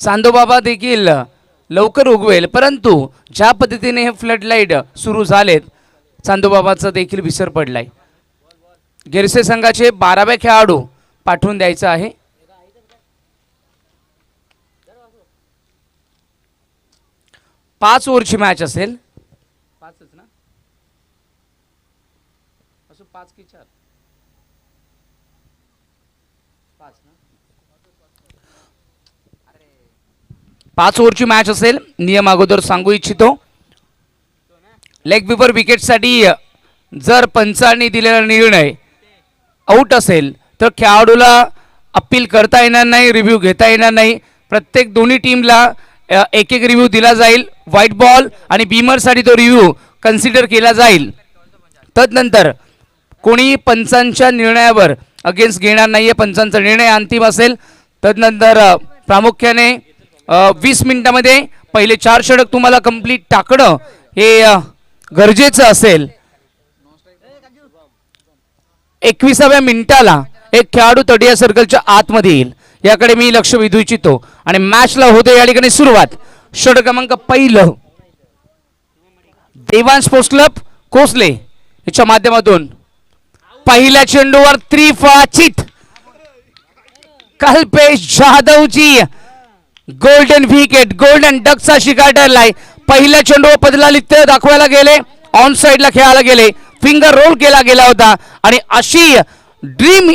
चांदोबाबा देखील लवकर उगवेल, परंतु ज्या पद्धतीने हे फ्लड लाईट सुरू झालेत चांदोबाबाचा देखील विसर पडलाय. गिरसे संघाचे 12वे खेळाडू पाठवून द्यायचा आहे. पाच ओव्हरची मॅच असेल. पाचच ना, असं 5 की 4? 5 ना. 5 ओव्हरची मॅच असेल. नियम अगोदर सांगू इच्छितो. लेग बिफोर विकेटसाठी जर पंचांनी दिलेला निर्णय आउट असेल तर खेळाडूला अपील करता येणार नाही, रिव्ह्यू घेता येणार नाही. प्रत्येक दोन्ही टीमला एक एक रिव्ह्यू दिला जाईल. व्हाईट बॉल आणि बीमरसाठी तो रिव्ह्यू कन्सिडर केला जाईल. तदनंतर कोणी पंचांच्या निर्णयावर अगेन्स्ट घेणार नाहीये. पंचांचा निर्णय अंतिम असेल. तदनंतर प्रामुख्याने 20 मिनिटांमध्ये पहिले 4 षटक तुम्हाला कंप्लीट टाकणं हे गरजेचं असेल. 21व्या मिनिटाला एक खेळाडू तटीय सर्कलच्या आतमध्ये येईल, याकडे मी लक्ष वेधू इच्छितो. आणि मॅचला होते या ठिकाणी सुरुवात. षटक क्रमांक पहिलं देवान स्पोर्ट्स क्लब कोसले याच्या माध्यमातून पहिल्या चेंडूवर त्रिफाचित कल्पेश जाधवची गोल्डन विकेट, गोल्डन डकचा शिकार ठरलाय. पहिल्या चेंडूवर पदलालित्य दाखवायला गेले, ऑन साइडला खेळायला गेले, फिंगर रोल केला गेला होता. आणि अशी ड्रीम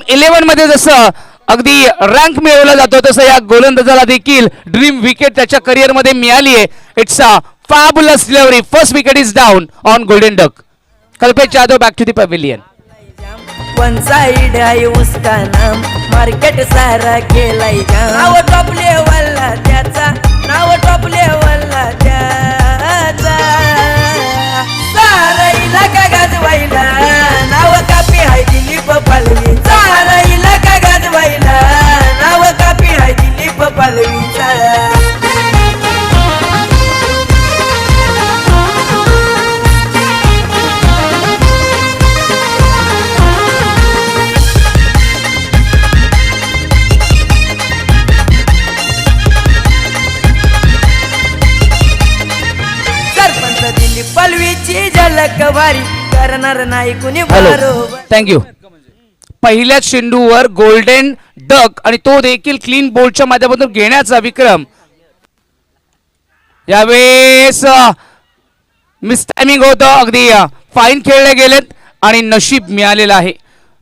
11 मध्ये जसं अगदी रँक मिळवला जातो तसं या गोलंदाजाला देखील ड्रीम विकेट त्याच्या करिअर मध्ये मिळाली आहे. It's a fabulous delivery. First wicket is down on golden duck. Kalpesh Jadhav back to the pavilion. One side आहे उसका नाम, मार्केट सारा केलाय जाम. नाव टॉप लेवलला त्याचा, नाव टॉप लेवलला त्याचा. सारा इलाका गाजवायला नाव कापी हाय दिलीप पालवी. सारा इलाका गाजवायला नाव कापी हाय दिलीप पालवीचा. पलवीची झलक वारी करणार नाही कुणी बरोबर. थँक्यू. पहिल्या चेंडूवर गोल्डन डक आणि तो देखील क्लीन बोल्डच्या माध्यमातून घेण्याचा विक्रम. यावेळेस मिस टायमिंग होतं. अगदी फाईन खेळले गेलेत आणि नशीब मिळालेलं आहे.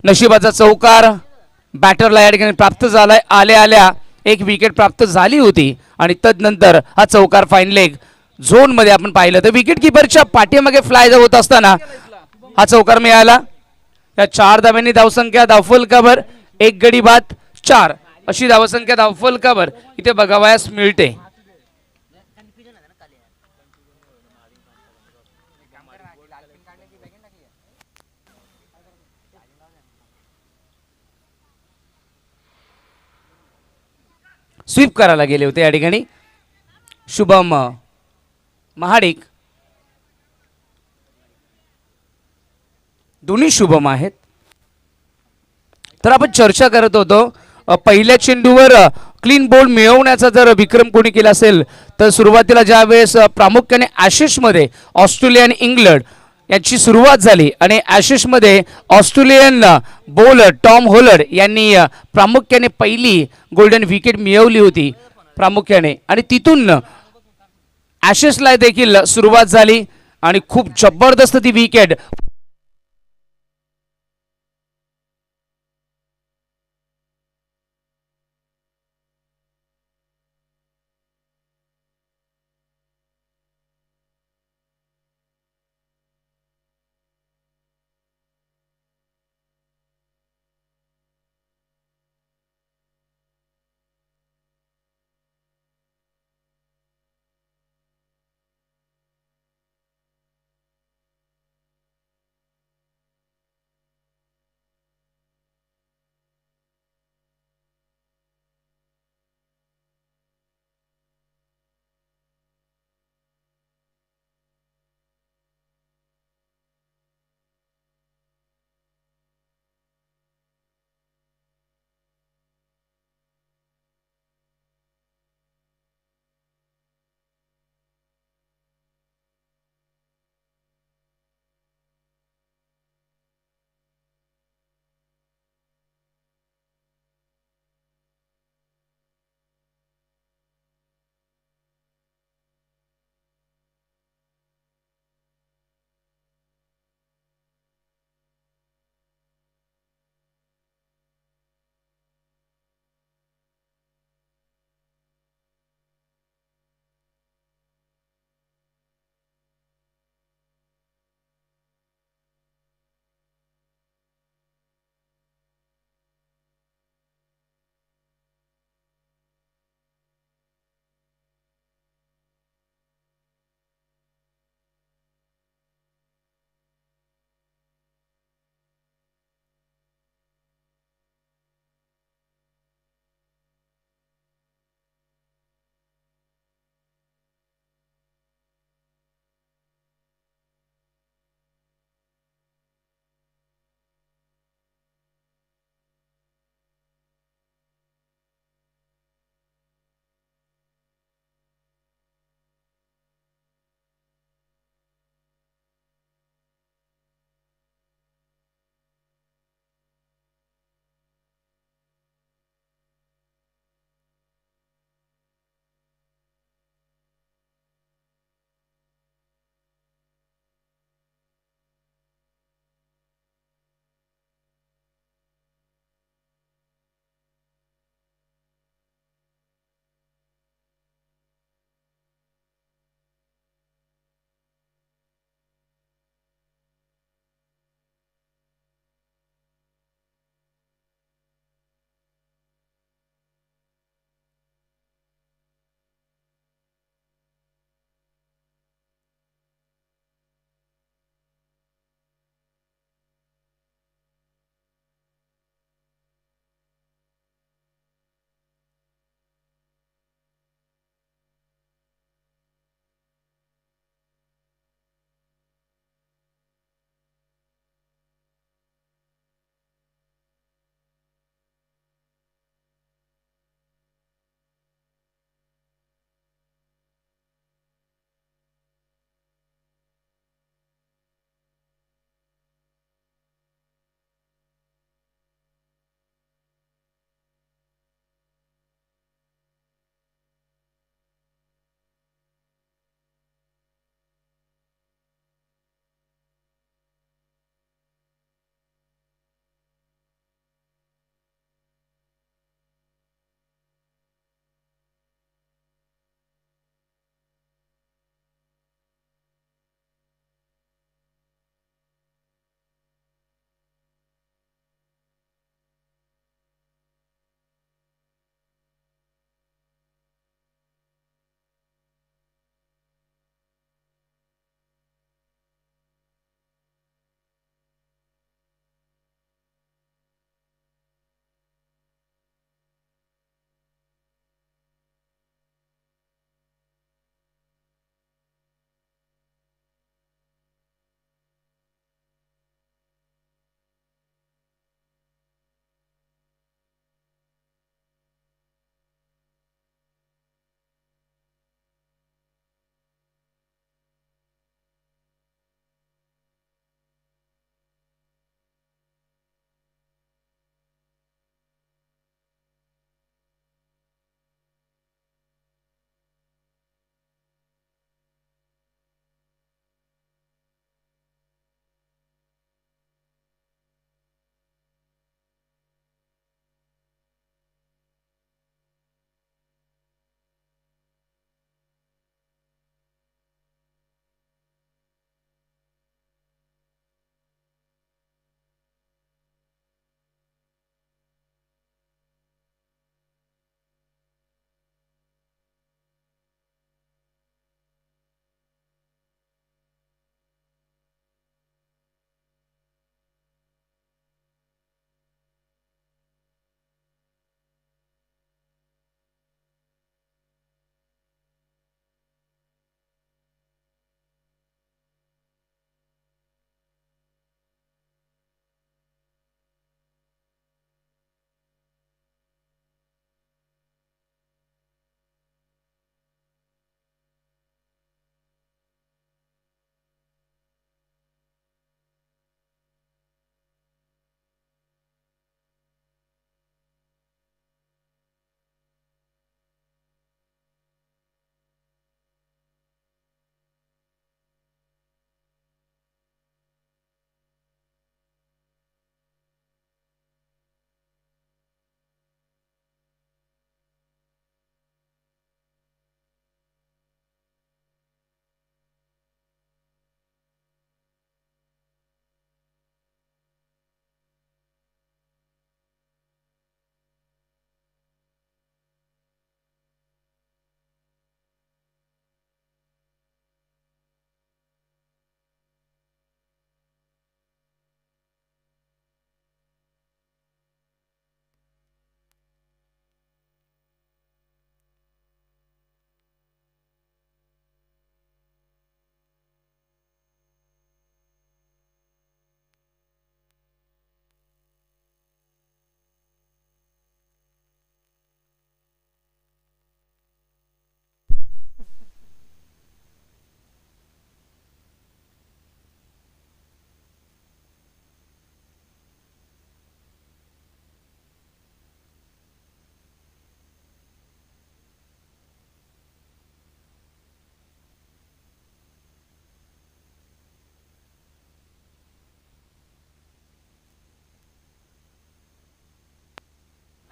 नशिबाचा चौकार बॅटरला या ठिकाणी प्राप्त झालाय. आल्या आल्या एक विकेट प्राप्त झाली होती आणि तदनंतर हा चौकार फाईन लेग झोन मध्ये आपण पाहिलं तर विकेट किपरच्या पाठीमागे फ्लाय होत असताना हा चौकार मिळाला. या 4 धावांनी धावसंख्या धावफलकावर 1 गडी बाद 4 अशी धावसंख्या धावफलकावर इथे बघावयास मिळते. स्वीप करायला गेले होते या ठिकाणी शुभम महाडिक. दोन्ही शुभम आहेत. तर आपण चर्चा करत होतो पहिल्या चेंडूवर क्लीन बोल्ड मिळवण्याचा जर विक्रम कोणी केला असेल तर सुरुवातीला ज्या वेळेस प्रामुख्याने ॲशेस मध्ये ऑस्ट्रेलिया आणि इंग्लंड याची सुरुवात झाली आणि ॲशेस मध्ये ऑस्ट्रेलियन बॉलर टॉम होलर यांनी प्रामुख्याने पहिली गोल्डन विकेट मिळवली होती प्रामुख्याने. आणि तिथून ॲशेसला देखील सुरुवात झाली आणि खूप जबरदस्त ती विकेट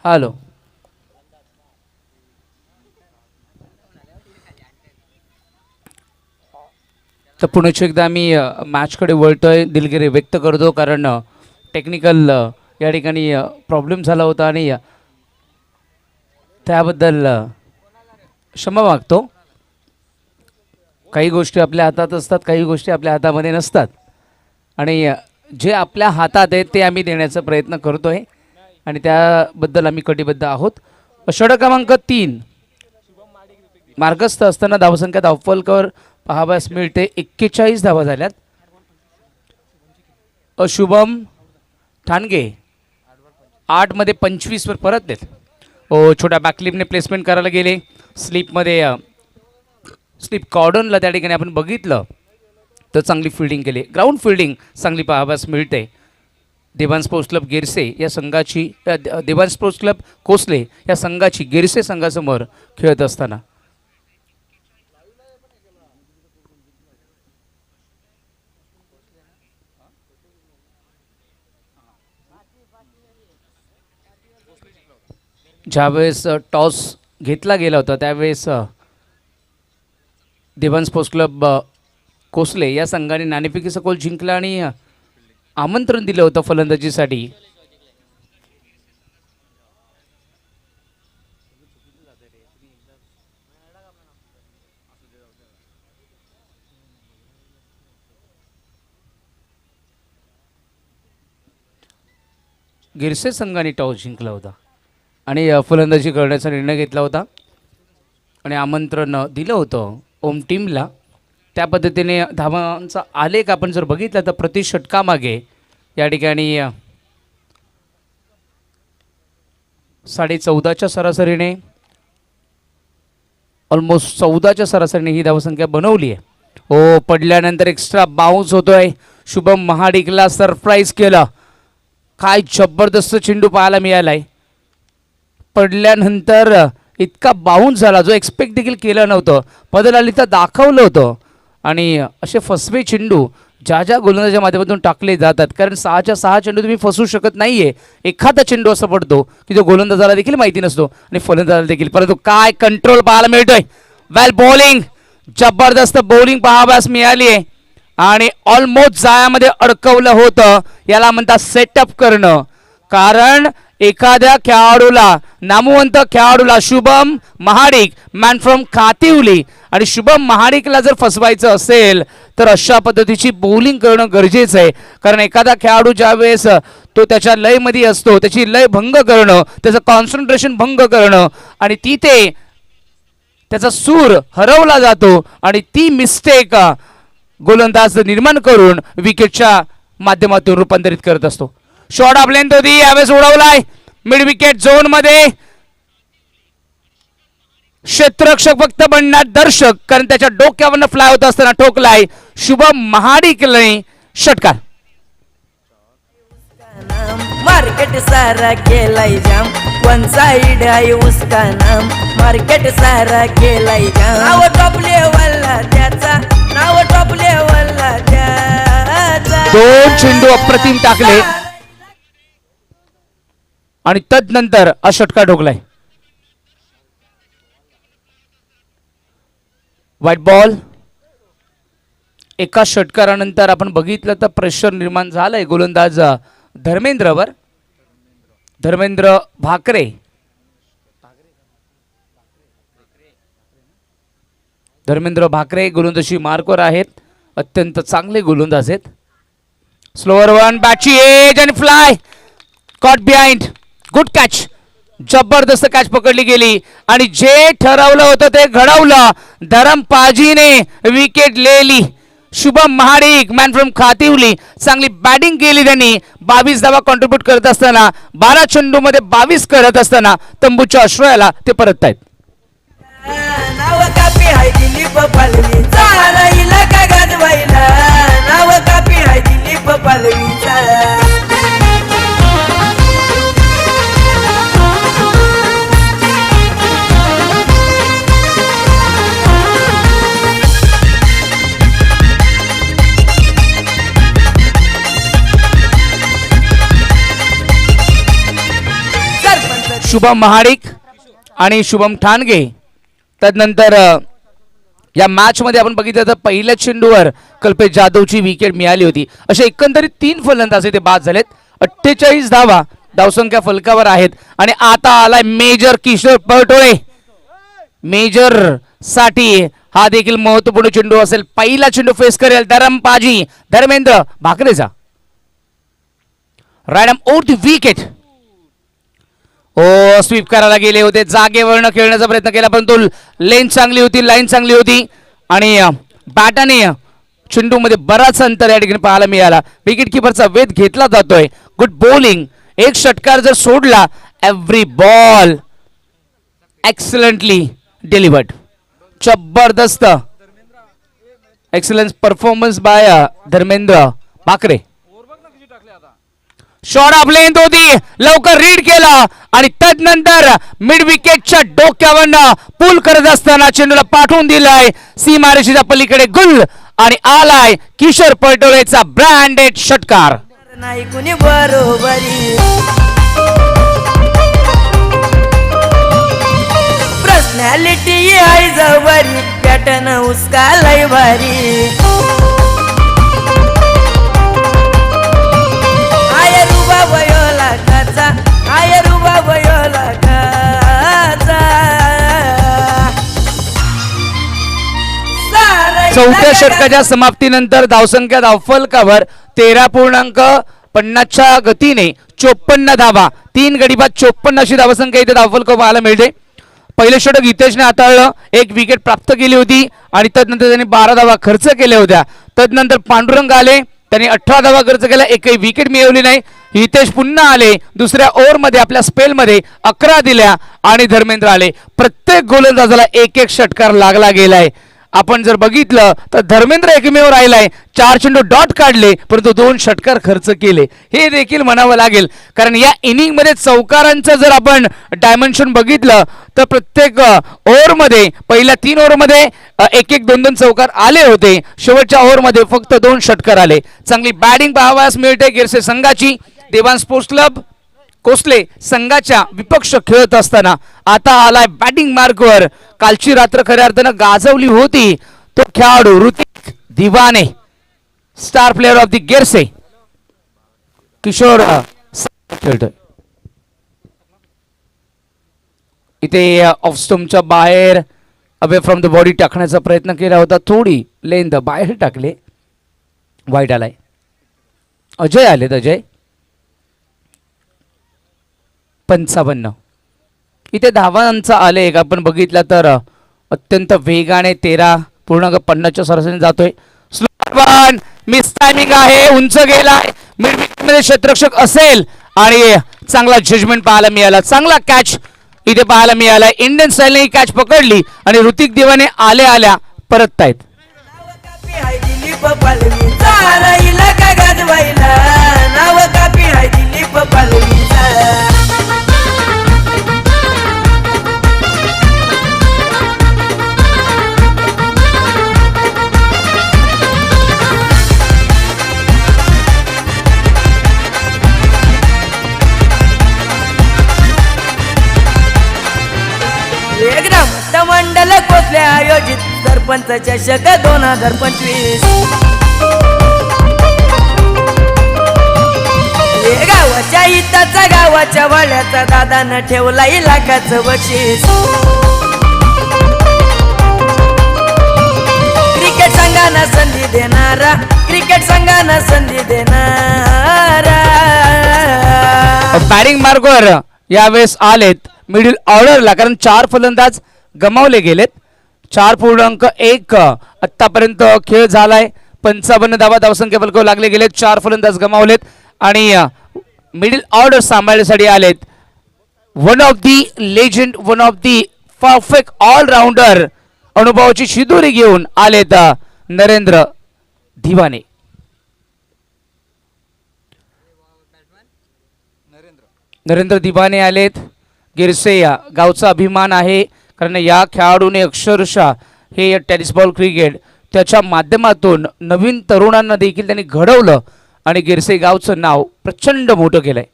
हॅलो. तर पुन्हा एकदा आम्ही मॅचकडे वळतोय, दिलगिरी व्यक्त करतो, कारण टेक्निकल या ठिकाणी प्रॉब्लेम झाला होता आणि त्याबद्दल क्षमा मागतो. काही गोष्टी आपल्या हातात असतात, काही गोष्टी आपल्या हातामध्ये नसतात आणि जे आपल्या हातात आहे ते आम्ही देण्याचा प्रयत्न करतोय आणि त्याबद्दल आम्ही कटिबद्ध आहोत. षटक क्रमांक 3 मार्गस्थ असताना धावसंख्या धावफलकावर पाहावयास मिळते. 41 धावा झाल्यात. शुभम ठाणगे 8 मध्ये 25 वर परत देत. छोट्या बॅकलिपने प्लेसमेंट करायला गेले. स्लिपमध्ये स्लिप कॉर्डनला त्या ठिकाणी आपण बघितलं तर चांगली फिल्डिंग केली. ग्राउंड फिल्डिंग चांगली पाहावयास मिळते. देवान स्पोर्ट्स क्लब गिरसे या संघाची देवान स्पोर्ट्स क्लब कोसले या संघाची गिरसे संघासमोर खेळत असताना ज्यावेळेस टॉस घेतला गेला होता त्यावेळेस देवान स्पोर्ट्स क्लब कोसले या संघाने नाणेफेकीचा गोल जिंकला आणि आमंत्रण दिलं होतं फलंदाजीसाठी. गिरसे संघाने टॉस जिंकला होता आणि फलंदाजी करण्याचा निर्णय घेतला होता आणि आमंत्रण दिलं होतं ओम टीमला. त्या पद्धतीने धावांचा आलेख आपण जर बघितला तर प्रति षटकामागे या ठिकाणी 14.5च्या सरासरीने ऑलमोस्ट 14च्या सरासरीने ही धावसंख्या बनवली आहे. पडल्यानंतर एक्स्ट्रा बाउन्स होतोय. शुभम महाडिकला सरप्राईज केलं. काय जबरदस्त चेंडू पाहायला मिळालाय. पडल्यानंतर इतका बाउन्स झाला जो एक्सपेक्ट देखील केलं नव्हतं. पदलालिता दाखवलं होतं आणि असे फसवे चेंडू ज्या गोलंदाजाच्या माध्यमातून टाकले जातात, कारण 6च्या 6 चेंडू तुम्ही फसवू शकत नाहीये. एखादा चेंडू असा पडतो की जो गोलंदाजाला देखील माहिती नसतो आणि फलंदाजाला देखील. परंतु काय कंट्रोल पाहायला मिळतोय. वेल बॉलिंग, जबरदस्त बॉलिंग पाहावयास मिळाली आहे आणि ऑलमोस्ट जाळ्यामध्ये अडकवलं होतं. याला म्हणतात सेटअप करणं. कारण एखाद्या खेळाडूला, नामवंत खेळाडूला शुभम महाडिक मॅन फ्रॉम कातिवली, आणि शुभम महाडिकला जर फसवायचं असेल तर अशा पद्धतीची बॉलिंग करणं गरजेचं आहे. कारण एखादा खेळाडू ज्यावेळेस तो त्याच्या लयमध्ये असतो, त्याची लय भंग करणं, त्याचं कॉन्सन्ट्रेशन भंग करणं आणि तिथे त्याचा सूर हरवला जातो आणि ती मिस्टेक गोलंदाज निर्माण करून विकेटच्या माध्यमातून रूपांतरित करत असतो. शॉर्ट ऑफ लेंथ होती, यावेळेस उडवलाय मिड विकेट झोन मध्ये. क्षेत्ररक्षक फक्त बनणार दर्शक, कारण त्याच्या डोक्यावरनं फ्लाय होत असताना ठोकलाय शुभम महाडिकने षटकार. मार्केट सारा केलाय जाम, वन साइड आहे उसका नाम. मार्केट सारा केलाय जाम, नाव टॉप लेवलला त्याचा, नाव टॉप लेवलला त्याचा. 2 चेंडू अप्रतिम टाकले आणि तदनंतर हा षटकार ठोकलाय. White ball. एका षटकारानंतर आपण बघितलं तर प्रेशर निर्माण झालंय गोलंदाज धर्मेंद्रवर. धर्मेंद्र भाकरे गोलंदाजी मार्कवर आहेत. अत्यंत चांगले गोलंदाज आहेत. स्लोअर वन, बॅटची एज आणि fly, caught behind. Good catch, जबरदस्त कॅच पकडली गेली आणि जे ठरवलं होतं ते घडवलं. धरमपाजीने विकेट लिहिली. शुभम महाडिक मॅन फ्रॉम खातिवली चांगली बॅटिंग केली त्यांनी. 22 धावा कॉन्ट्रीब्यूट करत असताना, 12 चेंडू मध्ये 22 करत असताना तंबूच्या आश्रयाला ते परततायत. नाव कापी हाय दिलीप पालवीचा, राहिला का गाजवायला. नाव कापी हाय दिलीप पालवीचा. शुभम महाडिक आणि शुभम ठाणगे. तदनंतर या मॅच मध्ये आपण बघितलं तर पहिल्या चेंडूवर कल्पेश जाधवची विकेट मिळाली होती. असे एकंदरीत 3 फलंदाज ते बाद झालेत. 48 धावा धावसंख्या फलकावर आहेत. आणि आता आलाय मेजर किशोर पटोळे. मेजर साठी हा देखील महत्वपूर्ण चेंडू असेल. पहिला चेंडू फेस करेल धरमपाजी धर्मेंद्र भाकरेचा. रायडम ओव्हर द विकेट. ओ स्वीप करायला गेले होते, जागेवरनं खेळण्याचा प्रयत्न केला परंतु लेन चांगली होती, लाईन चांगली होती आणि बॅटाने चेंडू मध्ये बराच अंतर या ठिकाणी पाहायला मिळाला. विकेट किपरचा वेध घेतला जातोय. Good bowling. एक षटकार जर सोडला, एव्हरी बॉल एक्सलंटली डिलिव्हर्ड. जबरदस्त excellence performance by Dharmendra Bhakare. Short of length होती, लवकर रीड केला आणि तदनंतर मिड विकेटच्या डोक्यावरनं पूल करत असताना चेंडूला पाठवून दिलाय सीमारेषेच्या पलीकडे गुल आणि आलाय किशोर पटोळेचा ब्रँडेड षटकार. नाही कुणी बरोबरी पर्सनॅलिटी आहे जवरी पॅटर्न उसका लय भारी. आय रुबा वयोला काचा, आय रुबा वयोला काचा. चौथ्या षटकाच्या समाप्तीनंतर धावसंख्या धावफलकावर 13.50च्या गतीने 54 धावा. 3 गडी बाद 54 अशी धावसंख्या इथे धावफलकावर पाहायला मिळते. पहिले षटक हितेशने हाताळलं, 1 विकेट प्राप्त केली होती आणि तदनंतर त्यांनी 12 धावा खर्च केल्या होत्या. तदनंतर पांडुरंग आले, त्यांनी 18 धावा खर्च केला, एकही विकेट मिळवली नाही. हितेश पुन्हा आले, दुसऱ्या ओव्हरमध्ये आपल्या स्पेलमध्ये 11 दिल्या आणि धर्मेंद्र आले. प्रत्येक गोलंदाजाला 1-1 षटकार लागला गेलाय. आपण जर बघितलं तर धर्मेंद्र एकमेव राहिलाय. 4 चेंडू डॉट काढले परंतु 2 षटकार खर्च केले. हे देखील म्हणावं लागेल कारण या इनिंग मध्ये चौकारांचं जर आपण डायमेन्शन बघितलं तर प्रत्येक ओव्हरमध्ये पहिल्या 3 ओव्हरमध्ये 1-1, 2-2 चौकार आले होते. शेवटच्या ओव्हरमध्ये फक्त 2 षटकार आले. चांगली बॅटिंग पाहावयास मिळते गिरसे संघाची. देवान स्पोर्ट्स क्लब कोसले संघाच्या विपक्ष खेळत असताना आता आलाय बॅटिंग मार्कवर. कालची रात्र खऱ्या अर्थानं गाजवली होती. तो खेळाडू Hrithik Diwane, star player of the Girse Kishore खेळतोय. इथे ऑफ स्टंपच्या बाहेर अवे फ्रॉम द बॉडी टाकण्याचा प्रयत्न केला होता. थोडी लेंथ बाहेर टाकले, वाईट आलाय. अजय आलेत. अजय 55. इथे धावांचा आलेख आपण बघितला तर अत्यंत वेगाने 13.50च्या सरासरीने जातोय. स्लो वन मिस टायमिंग आहे, उंच गेलाय. मिड विकेटमध्ये क्षेत्ररक्षक असेल आणि चांगला जजमेंट पाहायला मिळाला. चांगला कॅच इथे पाहायला मिळाला. इंडियन स्टाईलने ही कॅच पकडली आणि ऋतिक दिवाने आल्या परततायत. मंडल कोसले आयोजित सरपंच चषक 2025. गावाच्या हिताचा गावाच्या वाड्याचा दादानं ठेवला इलाकाचं बक्षीस. क्रिकेट संघांना संधी देणारा, क्रिकेट संघांना संधी देणारा. बॅटिंग मार्कवर यावेळेस आलेत मिडल ऑर्डरला कारण 4 फलंदाज गमावले गेलेत. 4.1 आतापर्यंत खेळ झालाय. 55 धावा धावसंख्या फलकावर लागले गेलेत. 4 फलंदाज गमावलेत आणि मिडल ऑर्डर सांभाळण्यासाठी आलेत one of the legend, one of the perfect allrounder अनुभवाची शिदोरी घेऊन आलेत नरेंद्र दिवाने. नरेंद्र दिवाने आलेत. गिरसे या गावचा अभिमान आहे कारण या खेळाडूने अक्षरशः हे टेनिस बॉल क्रिकेट त्याच्या माध्यमातून नवीन तरुणांना देखील त्यांनी घडवलं आणि गिरसे गावचं नाव प्रचंड मोठं केलंय.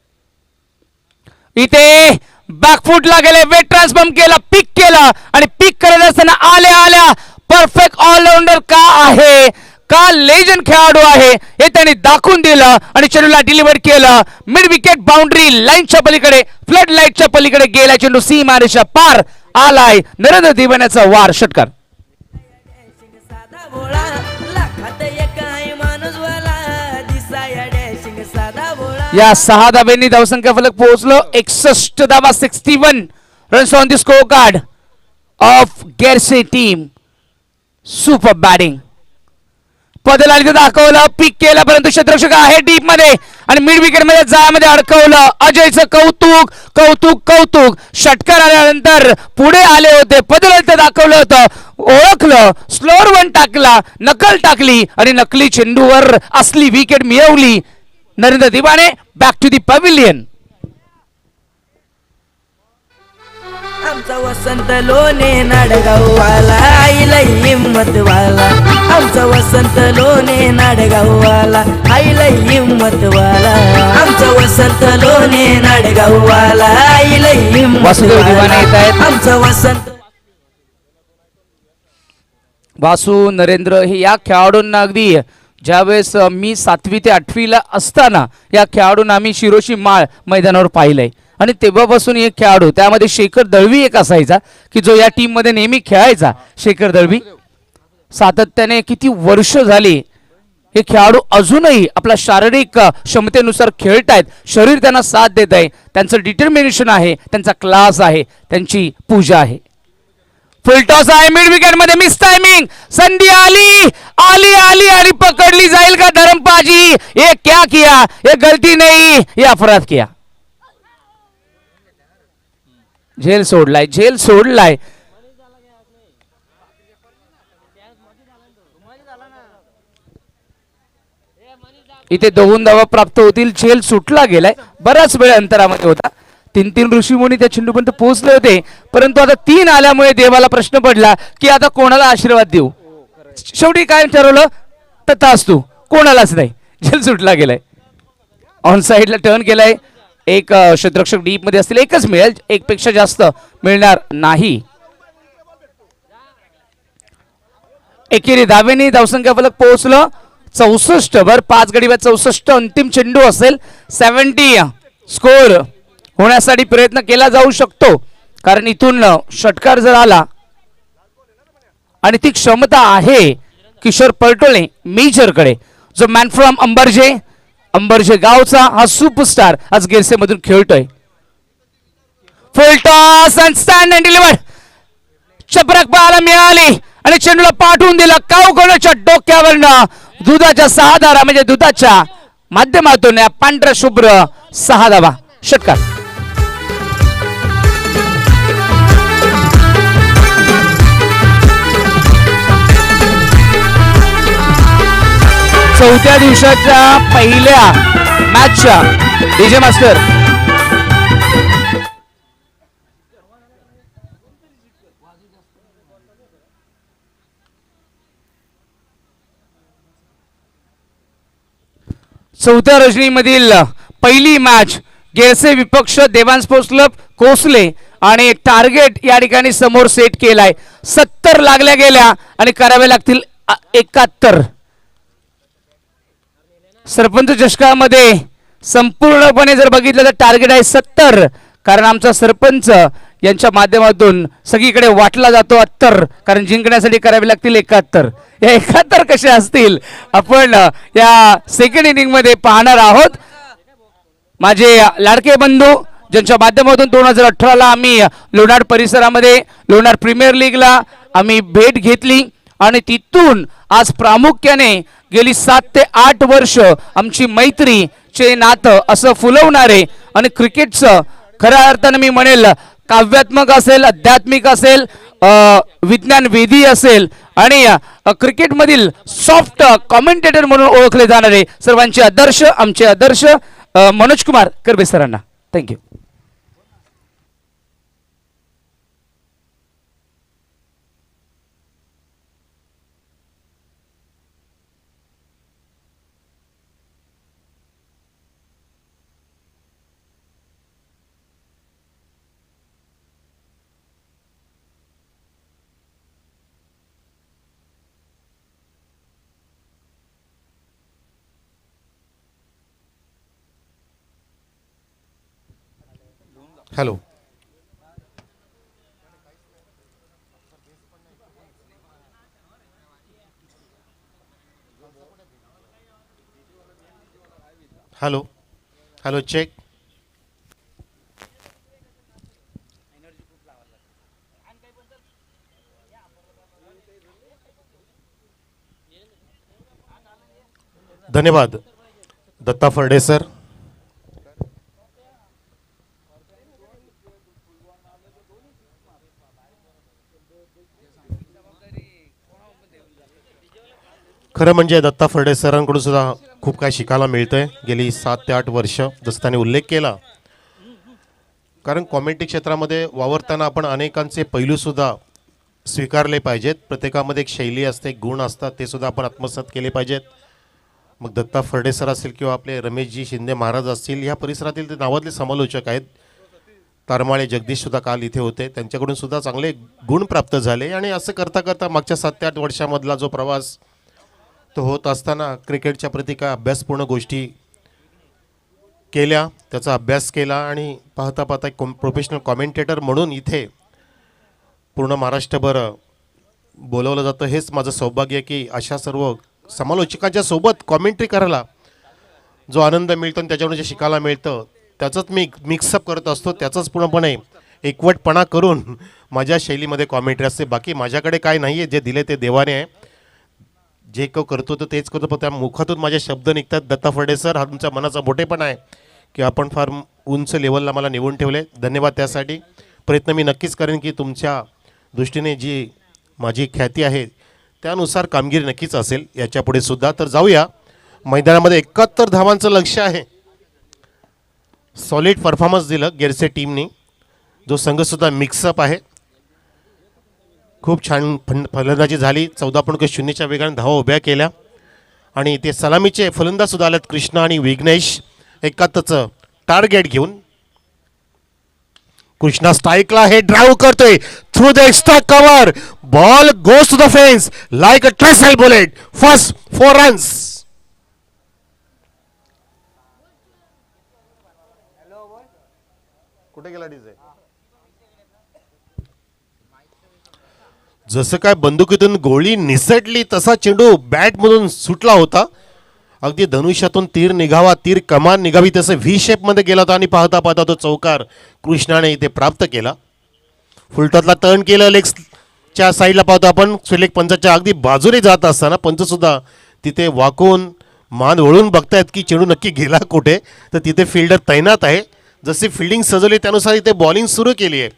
इथे बॅकफूटला गेले, वेट ट्रान्सफॉर्म केला, पिक केला आणि पिक करत असताना आल्या परफेक्ट ऑलराऊंडर का आहे, का लेजंड खेळाडू आहे हे त्यांनी दाखवून दिलं आणि चेंडूला डिलिव्हर केलं. मिड विकेट बाउंड्री लाईनच्या पलीकडे, फ्लड लाईटच्या पलीकडे गेला चेंडू, सीमारेषा पार आलाय. नरेंद्र दिवाण्याचा वार, षटकार. साधा भोळा लाखात एक आहे माणूस वाला, दिसाया डॅशिंग साधा भोळा. या 6 धाब्यांनी धावसंख्या फलक पोहोचलो 61 धावा, 61 runs on the score card of Gerse team. Super batting. पदलाली दाखवलं, पिक केलं, परंतु क्षेत्ररक्षक आहे डीप मध्ये आणि मिड विकेट मध्ये जाळ्यामध्ये अडकवलं. अजयचं कौतुक कौतुक कौतुक. षटकार आल्यानंतर पुढे आले होते, पदलाली दाखवलं होतं, ओळखलं, स्लोअर वन टाकला, नकल टाकली आणि नकली चेंडूवर असली विकेट मिळवली. Narendra Diwane back to the pavilion. आमचा वसंत लोणे नाडगाववाला, आईला हिम्मत वाला. आमचा वसंत लोणे नाडगाववाला, आईला हिम्मत वाला. आमचा वसंत लोणे नाडगाववाला, आईला हिम्मत वासुदेव दिवाणे येत आहेत. आमचा वसंत. वासू, नरेंद्र हे या खेळाडूंना अगदी ज्यावेळेस मी 7वी ते 8वीला असताना या खेळाडूंना आम्ही शिरोशी माळ मैदानावर पाहिलंय आणि तेव्हापासून एक खेळाडू, त्यामध्ये शेखर दळवी एक असायचा की जो या टीम मध्ये नेहमी खेळायचा. शेखर दळवी सातत्याने किती वर्ष झाली हे खेळाडू अजूनही आपल्या शारीरिक क्षमतेनुसार खेळतायत. शरीर त्यांना साथ देत आहे, त्यांचं डिटर्मिनेशन आहे, त्यांचा क्लास आहे, त्यांची पूजा आहे. फुलटॉस आहे मिड विकेट मध्ये, मिस टायमिंग. संधी आली आली आली आणि पकडली जाईल का धरमपाजी? ये क्या किया, ये गलती नहीं, ये अपराध किया. झेल सोडलाय, झेल सोडलाय. इथे 2 धावा प्राप्त होतील. झेल सुटला गेलाय, बराच वेळ अंतरामध्ये होता. 3 ऋषीमुनी त्या चेंडूपर्यंत पोहोचले होते, परंतु आता 3 आल्यामुळे देवाला प्रश्न पडला की आता कोणाला आशीर्वाद देऊ. शेवटी काय ठरवलं, तथास्तु, कोणालाच नाही. झेल सुटला गेलाय. ऑन साइडला टर्न केलाय. एक क्षेत्ररक्षक डीप मध्ये असतील, एकच मिळेल, एक पेक्षा जास्त मिळणार नाही. एकेरी धावेनी धावसंख्या फलक पोहोचलं 64 वर. 5 गडी बाद 64 अंतिम चेंडू असेल. 70 स्कोर होण्यासाठी प्रयत्न केला जाऊ शकतो, कारण इथून षटकार जर आला आणि ती क्षमता आहे किशोर पलटोळे मेजरकडे, जो मॅन फ्रॉम अंबरजे गावचा हा सुपरस्टार आज गेरसे मधून खेळतोय. फुल toss and stand and deliver. चपराक पाहायला मिळाली आणि चेंडूला पाठवून दिला कावकोणाच्या डोक्यावरनं. दुधाच्या 6 धारा म्हणजे दुधाच्या माध्यमातून या पांढऱ्या शुभ्र 6 धावा, षटकार. चौथ्या दिवसाच्या पहिल्या मॅचच्या डीजे मास्टर चौथ्या रजनीमधील पहिली मॅच गेरसे विपक्ष देवान स्पोर्ट्स क्लब कोसले आणि टार्गेट या ठिकाणी समोर सेट केलाय. 70 लागल्या गेल्या आणि करावे लागतील 71. सरपंच चषकामध्ये संपूर्णपणे जर बघितलं तर टार्गेट आहे 70, कारण आमचा सरपंच यांच्या माध्यमातून सगळीकडे वाटला जातो 70, कारण जिंकण्यासाठी करावे लागतील 71. या 71 कसे असतील आपण या सेकंड इनिंग मध्ये पाहणार आहोत. माझे लाडके बंधू ज्यांच्या माध्यमातून 2018ला आम्ही लोणार परिसरामध्ये लोणार प्रीमियर लीगला आम्ही भेट घेतली आणि तिथून आज प्रामुख्याने गेली 7 ते 8 वर्ष आमची मैत्रीचे नातं असं फुलवणारे आणि क्रिकेटचं खऱ्या अर्थानं मी म्हणेल काव्यात्मक असेल, आध्यात्मिक असेल, विज्ञान वेधी असेल आणि क्रिकेटमधील सॉफ्ट कॉमेंटेटर म्हणून ओळखले जाणारे सर्वांचे आदर्श, आमचे आदर्श मनोज कुमार करबे सरांना thank you. Hello. Hello. Hello check. धन्यवाद दत्ता फर्डे सर. खरं म्हणजे दत्ता फर्डे सरांकडून सुद्धा खूप काही शिकायला मिळतंय गेली 7 ते 8 वर्ष, जसं त्याने उल्लेख केला. कारण कॉमेंट्री क्षेत्रामध्ये वावरताना आपण अनेकांचे पैलूसुद्धा स्वीकारले पाहिजेत. प्रत्येकामध्ये एक शैली असते, एक गुण असतात, ते सुद्धा आपण आत्मसात केले पाहिजेत. मग दत्ता फर्डे सर असेल किंवा आपले रमेशजी शिंदे महाराज असतील, ह्या परिसरातील ते नावातले समालोचक आहेत. तारमाळे जगदीशसुद्धा काल इथे होते, त्यांच्याकडून सुद्धा चांगले गुण प्राप्त झाले. आणि असं करता करता मागच्या 7 ते 8 वर्षामधला जो प्रवास तो होत असताना क्रिकेटच्या प्रति काय अभ्यासपूर्ण गोष्टी केल्या, त्याचा अभ्यास केला आणि पाहता पाहता एक प्रोफेशनल कॉमेंटेटर म्हणून इथे पूर्ण महाराष्ट्रभर बोलवलं जातं. हेच माझं सौभाग्य आहे की अशा सर्व समालोचकांच्या सोबत कॉमेंट्री करायला जो आनंद मिळतो आणि त्याच्यावरून जे शिकायला मिळतं त्याचंच मी मिक्सअप करत असतो. त्याचंच पूर्णपणे एकवटपणा करून माझ्या शैलीमध्ये कॉमेंट्री असते. बाकी माझ्याकडे काय नाही आहे, जे दिले ते देवाने आहे. जे करतो तर तेच करतो, पण त्या मुखातून माझे शब्द निघतात. दत्ता फर्डे सर, हा तुमच्या मनाचा मोठेपणा आहे की आपण फार उंच लेवलला मला निवडून ठेवले. धन्यवाद त्यासाठी. प्रयत्न मी नक्कीच करेन की तुमच्या दृष्टीने जी माझी ख्याती आहे त्यानुसार कामगिरी नक्कीच असेल याच्यापुढे सुद्धा. तर जाऊया मैदानामध्ये. 71 धावांचं लक्ष आहे. सॉलिड परफॉर्मन्स दिलं गेरसे टीमनी. जो संघसुद्धा मिक्सअप आहे, खूप छान फलंदाजी झाली. 14.0च्या वेगाने धावा उभ्या केल्या आणि ते सलामीचे फलंदाजसुद्धा आलेत कृष्णा आणि विघ्नेश. 71चं टार्गेट घेऊन कृष्णा स्ट्राईकला हे ड्राईव्ह करतोय through the extra cover. Ball goes to the fence like a tracer bullet. First 4 runs. कुठे गेला डीजे? जसं काय बंदुकीतून गोळी निसटली तसा चेंडू बॅटमधून सुटला होता. अगदी धनुष्यातून तीर निघावा, तीर कमान निघावी तसं व्ही शेपमध्ये गेला होता आणि पाहता पाहता तो चौकार कृष्णाने इथे प्राप्त केला. फुलटॉसला टर्न केलं. लेगच्या साईडला पाहतो आपण. सिलेक्ट पंचाच्या अगदी बाजूने जात असताना पंचसुद्धा तिथे वाकून मान वळून बघतायत की चेंडू नक्की गेला कुठे. तर तिथे फिल्डर तैनात आहे. जशी फिल्डिंग सजवली त्यानुसार इथे बॉलिंग सुरू केली आहे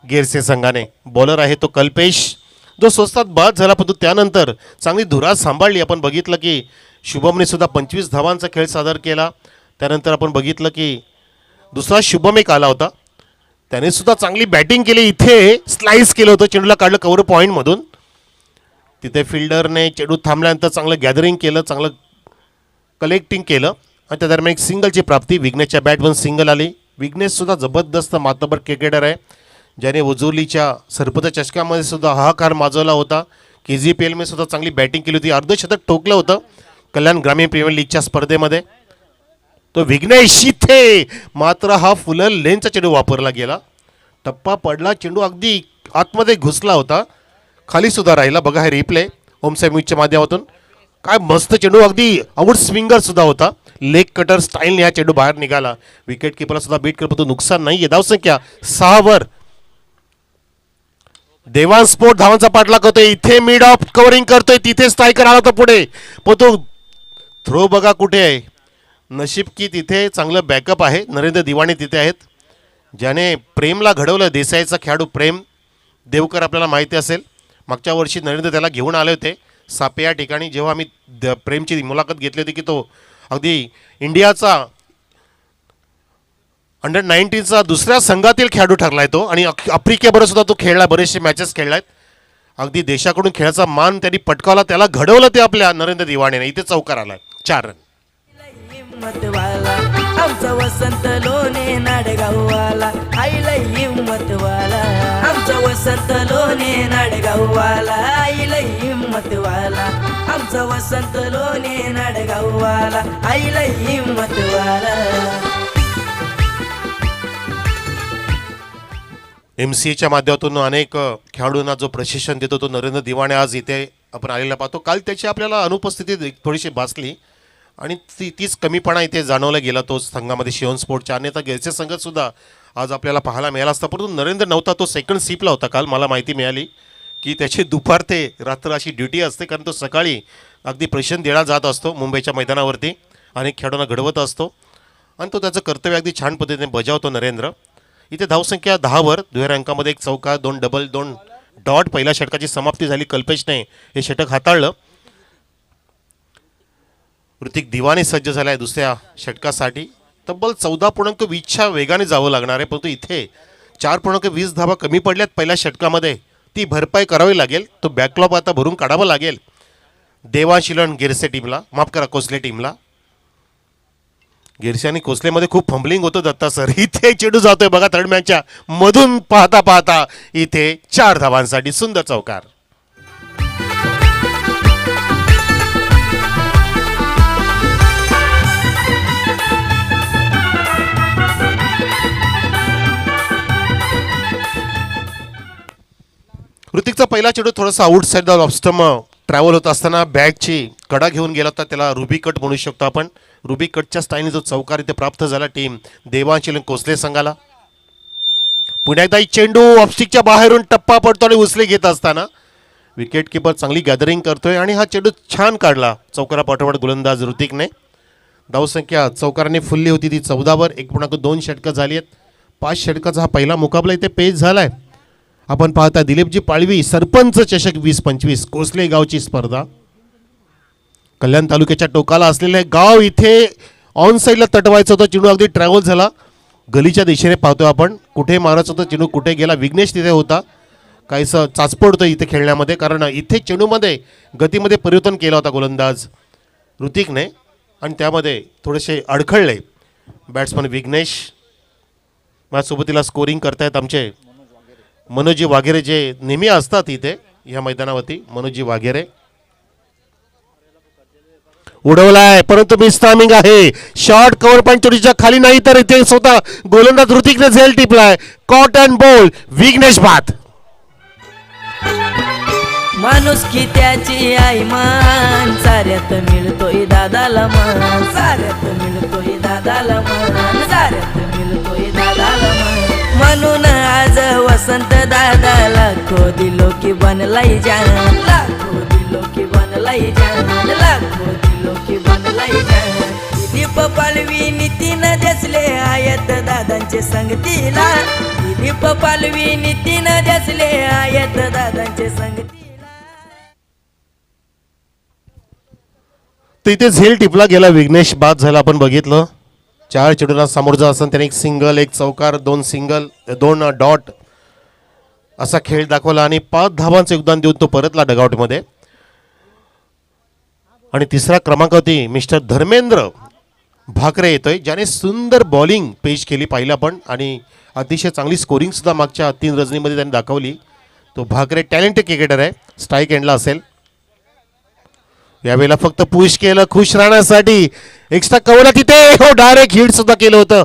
गेरसे संघाने. बॉलर आहे तो कल्पेश, जो स्वस्तात बाद झाला, पण तो त्यानंतर चांगली धुरा सांभाळली. आपण बघितलं की शुभमने सुद्धा 25 धावांचा खेळ सादर केला. त्यानंतर आपण बघितलं की दुसरा शुभम एक आला होता, त्याने सुद्धा चांगली बॅटिंग केली. इथे स्लाइस केलं होतं, चेंडूला काढलं कव्हर पॉईंटमधून. तिथे फिल्डरने चेंडू थांबल्यानंतर चांगलं गॅदरिंग केलं, चांगलं कलेक्टिंग केलं आणि त्या दरम्यान एक सिंगलची प्राप्ती. विघ्नेशच्या बॅटमधून सिंगल आली. विघ्नेशसुद्धा जबरदस्त मातबर क्रिकेटर आहे, ज्याने उजुर्लीच्या सरपंच चषकामध्ये सुद्धा हाहाकार माजवला होता. KGPL मध्ये सुद्धा चांगली बॅटिंग केली होती. अर्धशतक ठोकलं होतं कल्याण ग्रामीण प्रीमियर लीगच्या स्पर्धेमध्ये. तो विघ्नेश इथे मात्र हा फुलर लेनचा चेंडू वापरला गेला. टप्पा पडला, चेंडू अगदी आतमध्ये घुसला होता, खाली सुद्धा राहिला. बघा हे रिप्ले ओमसाहेब न्यूजच्या माध्यमातून. काय मस्त चेंडू, अगदी आउट स्विंगर सुद्धा होता. लेग कटर स्टाईलने हा चेंडू बाहेर निघाला. विकेट किपरला सुद्धा बीट करतो. नुकसान नाही आहे. धावसंख्या 6 वर. देवान स्पोर्ट धावांचा पाठलाग करतोय. इथे मिड ऑफ कव्हरिंग करतोय, तिथे स्ट्रायकर आला होता पुढे, पण तो थ्रो बघा कुठे आहे. नशीब की तिथे चांगलं बॅकअप आहे. नरेंद्र दिवाणे तिथे आहेत, ज्याने प्रेमला घडवलं. देसाईचा खेळाडू प्रेम देवकर आपल्याला माहिती असेल. मागच्या वर्षी नरेंद्र त्याला घेऊन आले होते सापे या ठिकाणी. जेव्हा आम्ही प्रेमची मुलाखत घेतली होती की तो अगदी इंडियाचा अंडर-19चा दुसऱ्या संघातील खेळाडू ठरलाय तो. आणि आफ्रिकेबरोबर सुद्धा तो खेळला, बरेचसे मॅचेस खेळलायत. अगदी देशाकडून खेळाचा मान त्यांनी पटकावला, त्याला घडवलं ते आपल्या नरेंद्र दिवाणेने. इथे चौकार आलाय. 4 रन. हिम्मतवाला आमचा वसंत लोणे नाडगाववाला. आईला हिम्मतवाला आमचा वसंत लोणे नाडगाववाला. आईला हिम्मतवाला आमचा वसंत लोणे नाडगाववाला. आईला हिम्मतवाला. MCAच्या माध्यमातून अनेक खेळाडूंना जो प्रशिक्षण देतो तो नरेंद्र दिवाणे आज इथे आपण आलेला पाहतो. काल त्याची आपल्याला अनुपस्थिती थोडीशी भासली आणि तीच कमीपणा इथे जाणवला गेला तो संघामध्ये शिवण स्पोर्टच्या. अन्यथा गेलचे संघातसुद्धा आज आपल्याला पाहायला मिळाला असता, परंतु नरेंद्र नव्हता. तो सेकंड सीपला होता. काल मला माहिती मिळाली की त्याची दुपार ते रात्र अशी ड्युटी असते, कारण तो सकाळी अगदी प्रशिक्षण देण्यात जात असतो मुंबईच्या मैदानावरती, अनेक खेळाडूंना घडवत असतो आणि तो त्याचं कर्तव्य अगदी छान पद्धतीने बजावतो नरेंद्र. इथे धावसंख्या 10वर दुहेरी अंकामध्ये 1 चौकार 2 डबल 2 डॉट. पहिल्या षटकाची समाप्ती झाली. कल्पेशने हे षटक हाताळलं. ऋतिक दिवाने सज्ज झाला आहे दुसऱ्या षटकासाठी. तब्बल 14.20च्या वेगाने जावं लागणार आहे, परंतु इथे 4.20 धावा कमी पडल्यात पहिल्या षटकामध्ये. ती भरपाई करावी लागेल. तो बॅकलॉग आता भरून काढावं लागेल देवाशिलन गिरसे टीमला, माफ करा कोसले टीमला. गिरसे आणि कोसलेमध्ये खूप फंबलिंग होतं दत्ता सर. इथे चेंडू जातोय बघा थर्ड मॅचच्या मधून. पाहता पाहता इथे 4 धावांसाठी सुंदर चौकार. ऋतिकचा पहिला चेंडू थोडासा आउटसाईड द ऑफस्टम ट्रॅव्हल होत असताना बॅगची कडा घेऊन गेला होता. त्याला रुबी कट म्हणू शकतो आपण. रुबी कटच्या स्टाईलने जो चौकार इथे प्राप्त झाला टीम देवांशीलन कोसले संघाला. पुन्हा एकदा चेंडू ऑफस्टिकच्या बाहेरून टप्पा पडतो आणि उचले घेत असताना विकेट किपर चांगली गॅदरिंग करतोय आणि हा चेंडू छान काढला चौकारा पाठोपाठ गोलंदाज ऋतिकने. धावसंख्या चौकाराने फुलली होती ती 14वर. 1.2 षटकं झाली आहेत. 5 षटकाचा हा पहिला मुकाबला इथे पेच झालाय. आपण पाहता दिलीपजी पाळवी सरपंच चषक 2025 कोसले गावची स्पर्धा. कल्याण तालुक्याच्या टोकाला असलेले गाव. इथे ऑन साईडला तटवायचं होतं. चेंडू अगदी ट्रॅव्हल झाला. गलीच्या दिशेने पाहतोय आपण. कुठे मारायचं होतं चेंडू कुठे गेला. विघ्नेश तिथे होता. काहीसं चाचपडतं इथे खेळण्यामध्ये, कारण इथे चेंडूमध्ये गतीमध्ये परिवर्तन केलं होता गोलंदाज ऋतिकने आणि त्यामध्ये थोडेसे अडखळले बॅट्समन विघ्नेश. माझ्यासोबतीला स्कोरिंग करतायत आमचे मनोजी वाघेरे, जे नेहमी असतात इथे या मैदानावरती. मनोजी वाघेरे उडवलाय, परंतु मिस टायमिंग आहे. शॉर्ट कव्हर पॉईंट चोरीच्या खाली नाही तर इथे स्वतः गोलंदाज ऋतिकने झेल टिपलाय. कॉट अँड बॉल विघ्नेश बाद. माणूस की त्याची आईमान साऱ्यात मिळतोय दादाला मान. साऱ्यात मिळतोय दादाला मान. साऱ्यात मिळतोय दादाला मान. म्हणून आज वसंत दादा लाखो दिलो की बनलाई जान. लाखो दिलो की बनलाई जान. लाखो दिलो की बनलाई जान. दिलीप पालवी नितीन देसले आहेत दादांचे संगतीला. दिलीप पालवी नितीन देसले आहेत दादांचे संगतीला. तर इथे झेल टिपला गेला. विघ्नेश बाद झाला आपण बघितलं. 4 चेंडूंना समोर जात असताना त्याने 1 सिंगल 1 चौकार 2 सिंगल 2 डॉट असा खेळ दाखवला आणि 5 धावांचं योगदान देऊन तो परतला डगआउटमध्ये. आणि तिसऱ्या क्रमांकावरती मिस्टर धर्मेंद्र भाकरे येतोय, ज्याने सुंदर बॉलिंग पेश केली पाहिलं आपण आणि अतिशय चांगली स्कोरिंग सुद्धा मागच्या 3 रजनीमध्ये त्यांनी दाखवली. तो भाकरे टॅलेंटेड क्रिकेटर आहे. स्ट्राईक एंडला असेल. यावेळेला फक्त पुश केलं खुश राहण्यासाठी. एक्स्ट्रा कव्हरला तिथे हो डायरेक्ट हिट सुद्धा केलं होतं.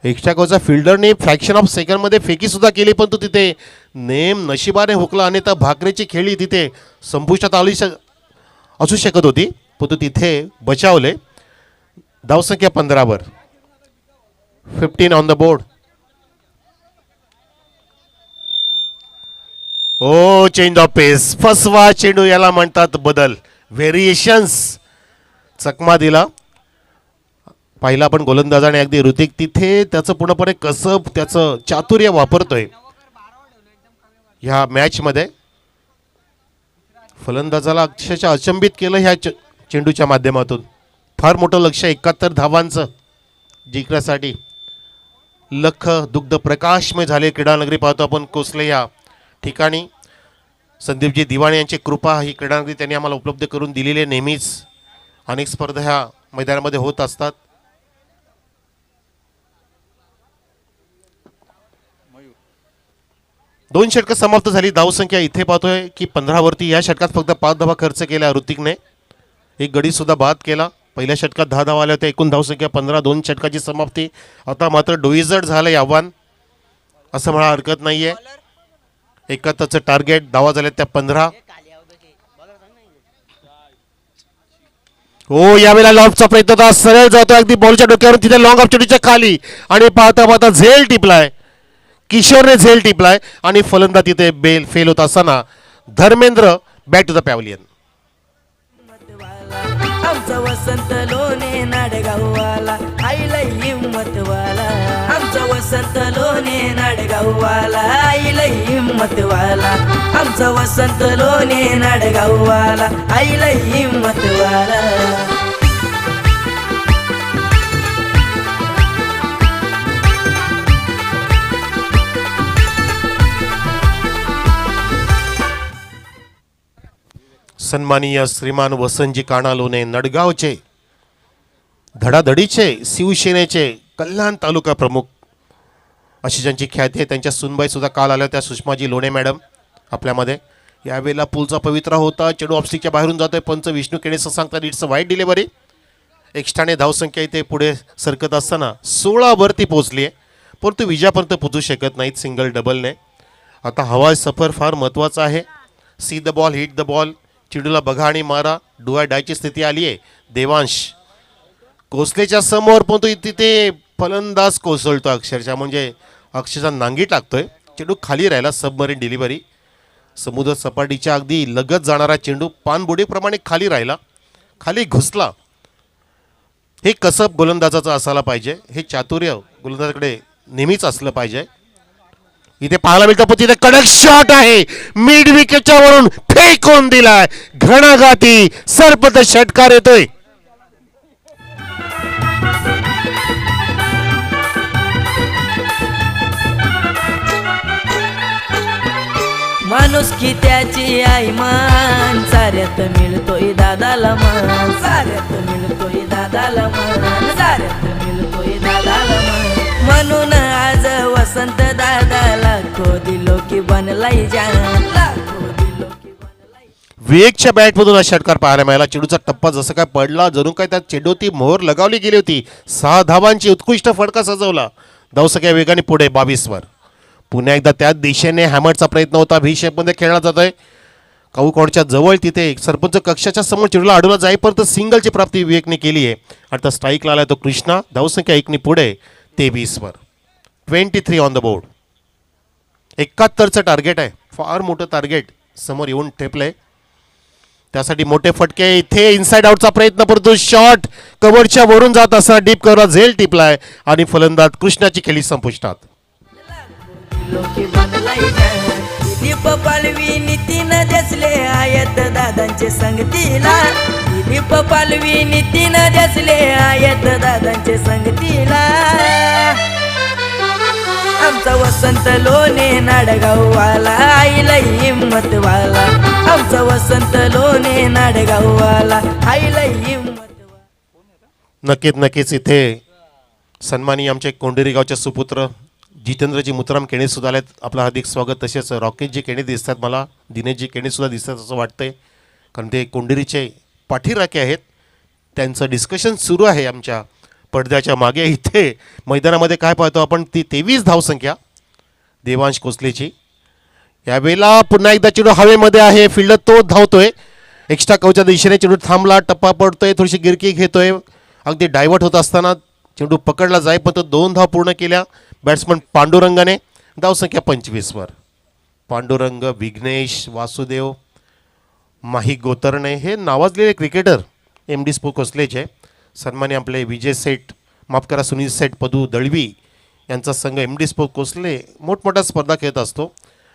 एक्स्ट्रा कव्हरचा फिल्डरने फ्रॅक्शन ऑफ सेकंडमध्ये फेकी सुद्धा केली, पण तो तिथे नेम नशिबाने हुकला. आणि त्या भाकरेची खेळी तिथे संपुष्टात आली असू शकत होती, पण तो तिथे बचावले. धावसंख्या 15वर. 15 ऑन द बोर्ड. ओ चेंज ऑफ पेस. फसवा चेंडू याला म्हणतात बदल. व्हेरिएशन्स चकमा दिला पाहिला आपण गोलंदाजाने. अगदी ऋतिक तिथे त्याचं पूर्णपणे कसं त्याचं चातुर्य वापरतोय ह्या मॅचमध्ये. फलंदाजाला अक्षरशः अचंबित केलं ह्या चेंडूच्या माध्यमातून. फार मोठं लक्ष 71 धावांचं जिंकण्यासाठी. लख दुग्ध प्रकाशमय झाले क्रीडानगरी पाहतो आपण कोसले या ठिकाणी. संदीपजी दिवाणे यांची कृपा ही क्रीडानगरी त्यांनी आम्हाला उपलब्ध करून दिलेली आहे. नेहमीच अनेक स्पर्धा ह्या मैदानामध्ये होत असतात. दोन षटकं समाप्त झाली. धावसंख्या इथे पाहतोय की 15वरती. या षटकात फक्त 5 धावा खर्च केल्या ऋतिकने. एक गडी सुद्धा बाद केला. पहिल्या षटकात 10 धावा आल्या होत्या. एकूण धावसंख्या 15. 2 षटकाची समाप्ती. आता मात्र डोईजड झालंय आव्हान असं म्हणा हरकत नाहीये. 71चं टार्गेट, धावा झाल्या त्या 15. हो, यावेळेला लॉबचा प्रयत्न होता, सरळ जातो अगदी बॉलच्या डोक्यावरून तिथे लॉंग ऑप्शनच्या खाली आणि पाहता पाहता झेल टिपलाय. किशोरने झेल टिपलाय आणि फलंदाज तिथे बेल फेल होत असताना Dharmendra back to the pavilion. आमचा वसंत लोणे नाडगाववाला आईला हिम्मतवाला. आमचा वसंत लोणे नाडगाववाला आईला हिम्मतवाला. आमचा वसंत लोणे नाडगाववाला आईला हिम्मतवाला. सन्माननीय श्रीमान वसंतजी काणालोने, नडगावचे, धडाधडीचे, शिवसेनेचे कल्याण तालुका प्रमुख अशी ज्यांची ख्याती आहे, त्यांच्या सुनबाई सुद्धा काल आल्या त्या सुषमाजी लोणे मॅडम आपल्यामध्ये. यावेळेला पूलचा पवित्रा होता, चेडू ऑफस्टिकच्या बाहेरून जातोय. पंच विष्णू केणेसं सांगतात इट्स अ वाईट डिलिव्हरी. एक्स्ट्राने धावसंख्या इथे पुढे सरकत असताना 16वरती पोहोचली आहे, परंतु विजयापर्यंत पोहोचू शकत नाहीत सिंगल डबलने. आता हवाई सफर फार महत्त्वाचा आहे. See the ball, hit the ball, चिडूला बघा आणि मारा, डू आय डायची स्थिती आली आहे. देवांश कोसलेच्या समोर, परंतु तिथे फलंदाज कोसळतो अक्षरशः, म्हणजे अक्षरशः नांगी टाकतोय. चेंडू खाली राहिला, सबमरीन डिलिव्हरी. समुद्र सपाटीच्या अगदी लगत जाणारा चेंडू पानबुडीप्रमाणे खाली राहिला, खाली घुसला. हे कसब गोलंदाजाचं असायला पाहिजे, हे चातुर्य गोलंदाजाकडे नेहमीच असलं पाहिजे. इथे पाहायला मिळतं, पण तिथे कडक शॉट आहे, मिड विकेटच्या वरून फेकून दिलाय. घणाघाती सरपत षटकार येतोय. माणूस की त्याची आई मान, साऱ्यात मिळतोय दादाला मान. साऱ्यात मिळतोय दादाला मान. साऱ्यात मिळतोय दादाला मान. म्हणून आज वसंत दादा लाखो दिलो की बनलाई जान. लाखो दिलो की बनलाई. विवेकच्या बॅटमधून हा षटकार पाहायला मिळाला. चेंडूचा टप्पा जसं काय पडला, जणू काय त्यात चेंडूती मोहर लगावली गेली होती. 6 धावांची उत्कृष्ट फटका सजवला. धावसंख्या वेगाने पुढे 22वर. पुन्हा एकदा त्याच दिशेने हॅमरचा प्रयत्न होता. व्ही शेपमध्ये खेळला जातोय. काऊकोडच्या जवळ तिथे सरपंच कक्षाच्या समोर चेंडूला अडवला जाईपर्यंत सिंगलची प्राप्ती विवेकने केली आहे. आता स्ट्राईकला आलाय तो कृष्णा. धावसंख्या 1ने पुढे 23वर. 23 ऑन द बोर्ड. 71चं टार्गेट आहे, फार मोठं टार्गेट समोर येऊन ठेपलंय. त्यासाठी मोठे फटके. इथे इनसाइड आउटचा प्रयत्न, परंतु शॉट कव्हरच्या वरून जात असताना डीप कव्हरला झेल टिपलाय आणि फलंदाज कृष्णाची खेळी संपुष्टात. लोकी बनलाई जान. दिलीप पालवी नितीन देसले आयत दादांचे संगतीला. दिलीप पालवी नितीन देसले आयत दादांचे संगतीला. आमचा वसंत लोणे नाडगाववाला आईला हिम्मतवाला. आमचा वसंत लोणे नाडगाववाला आईला हिम्मतवाला. नक्कीच इथे सन्मानी आमचे कोंडेरी गावचे सुपुत्र जितेंद्रजी मुत्राम केणे सुद्धा आलेत. आपलं हार्दिक स्वागत. तसेच रॉकेटजी केणे दिसतात मला, दिनेशजी केणे सुद्धा दिसतात असं वाटतंय, कारण ते कोंडेरीचे पाठीराखे आहेत. त्यांचं डिस्कशन सुरू आहे आमच्या पडद्याच्या मागे. इथे मैदानामध्ये काय पाहतो आपण, ती 23 धावसंख्या देवांश कोसलेची. यावेळेला पुन्हा एकदा चेंडू हवेमध्ये आहे, फिल्डर तो धावतोय. एक्स्ट्रा कवच्या दिशेने चेंडू थांबला, टप्पा पडतोय, थोडीशी गिरकी घेतोय. अगदी डायव्हर्ट होत असताना चेंडू पकडला जाई, पण तो 2 धाव पूर्ण केल्या बॅट्समन पांडुरंगाने. धावसंख्या 25वर. पांडुरंग, विघ्नेश, वासुदेव, माही गोतरणे हे नावाजलेले क्रिकेटर MD स्पोर्ट कोसलेचे. सन्मान्य आपले विजय सेठ, माफ करा सुनील सेठ पदू दळवी यांचा संघ MD स्पोर्ट कोसले मोठमोठ्या स्पर्धा खेळत असतो.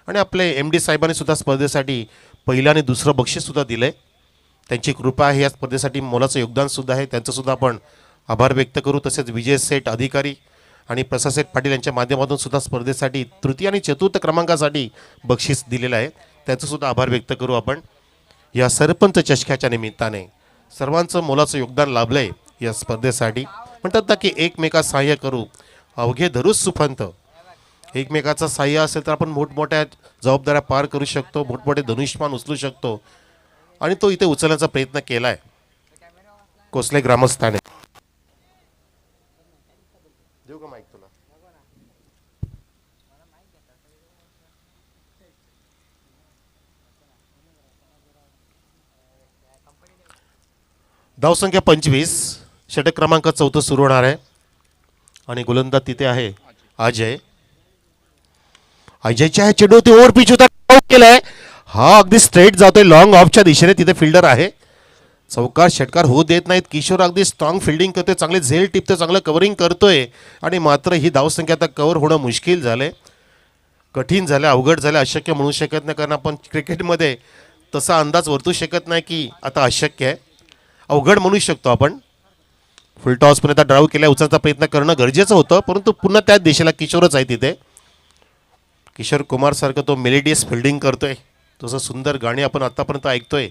आणि आपले MD साहेबांनी सुद्धा स्पर्धेसाठी पहिलं आणि दुसरं बक्षीससुद्धा दिलं आहे. त्यांची कृपा आहे, या स्पर्धेसाठी मोलाचं योगदानसुद्धा आहे, त्यांचंसुद्धा आपण आभार व्यक्त करू. तसेच विजय सेठ अधिकारी आणि प्रसाद सेठ पाटील यांच्या माध्यमातून सुद्धा स्पर्धेसाठी तृतीय आणि चतुर्थ क्रमांकासाठी बक्षीस दिलेलं आहे, त्यांचंसुद्धा आभार व्यक्त करू आपण. या सरपंच चषकाच्या निमित्ताने सर्वांचं मोलाचं योगदान लाभलं आहे या स्पर्धेसाठी. म्हणतात ना की एकमेकास सहाय्य करू अवघे धरूच सुफंत. एकमेकाचं सहाय्य असेल तर आपण मोठमोठ्या जबाबदाऱ्या पार करू शकतो, मोठमोठे धनुष्यमान उचलू शकतो. आणि तो इथे उचलण्याचा प्रयत्न केला आहे कोसले ग्रामस्थाने. देऊ का माईक तुला? धावसंख्या 25, षटक क्रमांक 4 सुरू होणार आहे आणि गोलंदाज तिथे आहे अजय. अजयच्या ह्या चेंडूवरती ओव्हर पिच होता, आउट केलाय. हा अगदी स्ट्रेट जातोय लॉंग ऑफच्या दिशेने, तिथे फिल्डर आहे. चौकार षटकार होऊ देत नाहीत. किशोर अगदी स्ट्रॉंग फिल्डिंग करतोय, चांगले झेल टिपतोय, चांगलं कव्हरिंग करतोय आणि मात्र ही धावसंख्या आता कव्हर होणं मुश्किल झालंय, कठीण झालं, अवघड झालं, अशक्य म्हणू शकत नाही. कारण आपण क्रिकेटमध्ये तसा अंदाज वर्तू शकत नाही की आता अशक्य आहे, अवघड म्हणू शकतो आपण. फुल टॉसपर्यंत ड्राईव्ह केला, उचलण्याचा प्रयत्न करणं गरजेचं होतं, परंतु पुन्हा त्याच दिशेला किशोरच आहे तिथे. किशोर कुमार सारखं तो मेलेडियस फिल्डिंग करतोय, तसं सुंदर गाणी आपण आतापर्यंत ऐकतोय.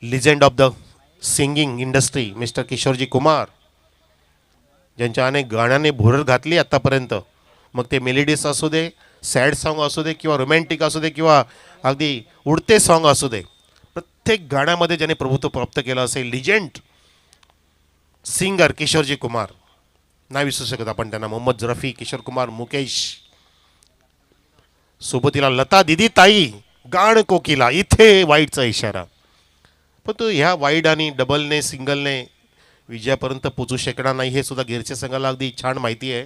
Legend of the singing industry mister Kishorji Kumar, ज्यांच्या अनेक गाण्याने भुरळ घातली आतापर्यंत, मग ते मेलेडियस असू दे, सॅड सॉन्ग असू दे किंवा रोमॅन्टिक असू दे किंवा अगदी उडते सॉन्ग असू दे, प्रत्येक गाण्यामध्ये ज्याने प्रभुत्व प्राप्त केलं असेल लिजेंड सिंगर किशोरजी कुमार, नाही विसरू शकत आपण त्यांना. मोहम्मद रफी, किशोर कुमार, मुकेश, सोबतीला लता दिदी ताई, गाण कोकिला, इथे वाईडचा इशारा. पण तो ह्या वाईड आणि डबलने सिंगलने विजयापर्यंत पोचू शकणार नाही, हे सुद्धा गिरच्या संघाला अगदी छान माहिती आहे.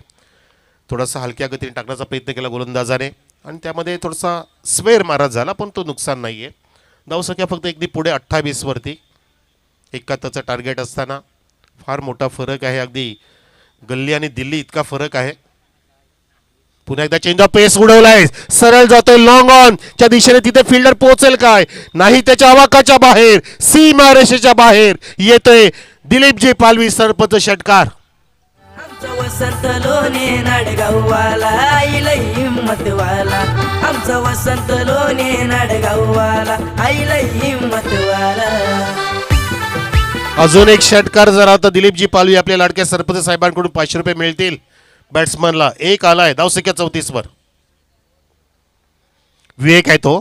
थोडासा हलक्या गतीने टाकण्याचा प्रयत्न केला गोलंदाजाने आणि त्यामध्ये थोडासा स्वेर महाराज झाला, पण तो नुकसान नाही आहे. धावसंख्या फक्त एकदी पुढे 28 वरती, 71चं टार्गेट असताना फार मोठा फरक आहे. अगदी गल्ली आणि दिल्ली इतका फरक आहे. पुन्हा एकदा चेंज ऑफ पेस उडवलाय, सरळ जातोय लॉंग ऑन च्या दिशेने, तिथे फिल्डर पोहोचेल काय नाही, त्याच्या आवाकाच्या बाहेर, सीमारेषेच्या बाहेर येतोय दिलीपजी पालवी, सरपंच षटकार. आमचा वसंत लोणे नाडगाववाला आईला हिम्मतवाला, आमचा वसंत लोणे नाडगाववाला आईला हिम्मतवाला. अजून एक षटकार जर आता दिलीपजी पालवी आपल्या लाडक्या सरपंच साहेबांकडून 500 रुपये मिळतील बॅट्समनला. एक आलाय धावसंख्या 34 वर. विवेक आहे तो,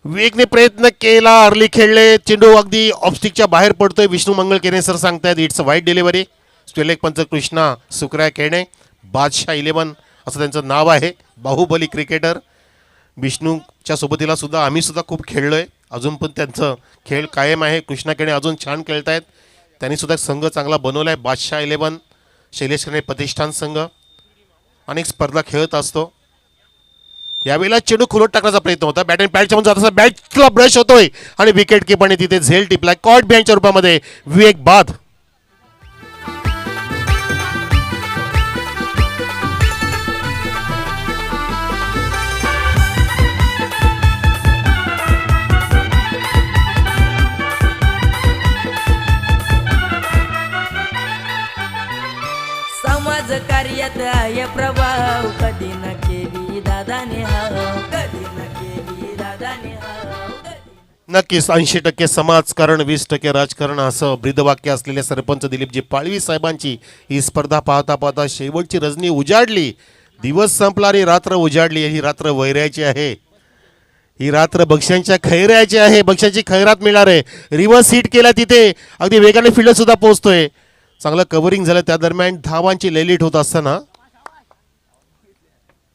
विवेकने प्रयत्न केला, अर्ली खेळले, चेंडू अगदी ऑफस्टिकच्या बाहेर पडतोय. विष्णू मंगळ केने सर सांगतायत इट्स अ वाईट डिलिव्हरी. स्टेलेक पंच कृष्णा सुकराय केणे, बादशाह 11 असं त्यांचं नाव आहे, बाहुबली क्रिकेटर. विष्णूच्या सोबतीला सुद्धा आम्ही सुद्धा खूप खेळलोय, अजून पण त्यांचं खेळ कायम आहे. कृष्णा केणे अजून छान खेळतायत, त्यांनी सुद्धा संघ चांगला बनवलाय. बादशाह 11, शैलेश केणे प्रतिष्ठान संघ अनेक स्पर्धा खेळत असतो. यावेळेला चेंडू खुलत टाकण्याचा प्रयत्न होता, बॅट अँड पॅडच्या जात असता बॅटला ब्रश होतोय आणि विकेट किपरने तिथे झेल टिपलाय. कॉट बिहाइंडच्या रूपामध्ये विवेक बाद. समाज कार्यात आहे प्रभाव, कधी न केली दादाने हाव, कधी न केली दादाने हाव, नक्कीच 80% समाजकारण 20% राजकारण असं ब्रीदवाक्य असलेले सरपंच दिलीपजी पाळवी साहेबांची ही स्पर्धा पाहता पाहता शेवटची रजनी उजाडली. दिवस संपला आणि रात्र उजाडली. ही रात्र वैरायची आहे, ही रात्र बक्षांच्या खैरायची आहे, बक्षांची खैरात मिळणार आहे. रिव्हर्स हिट केला तिथे, अगदी वेगाने फिल्डर सुद्धा पोहोचतोय, चांगलं कव्हरिंग झालं. त्या दरम्यान धावांची लयलीट होत असताना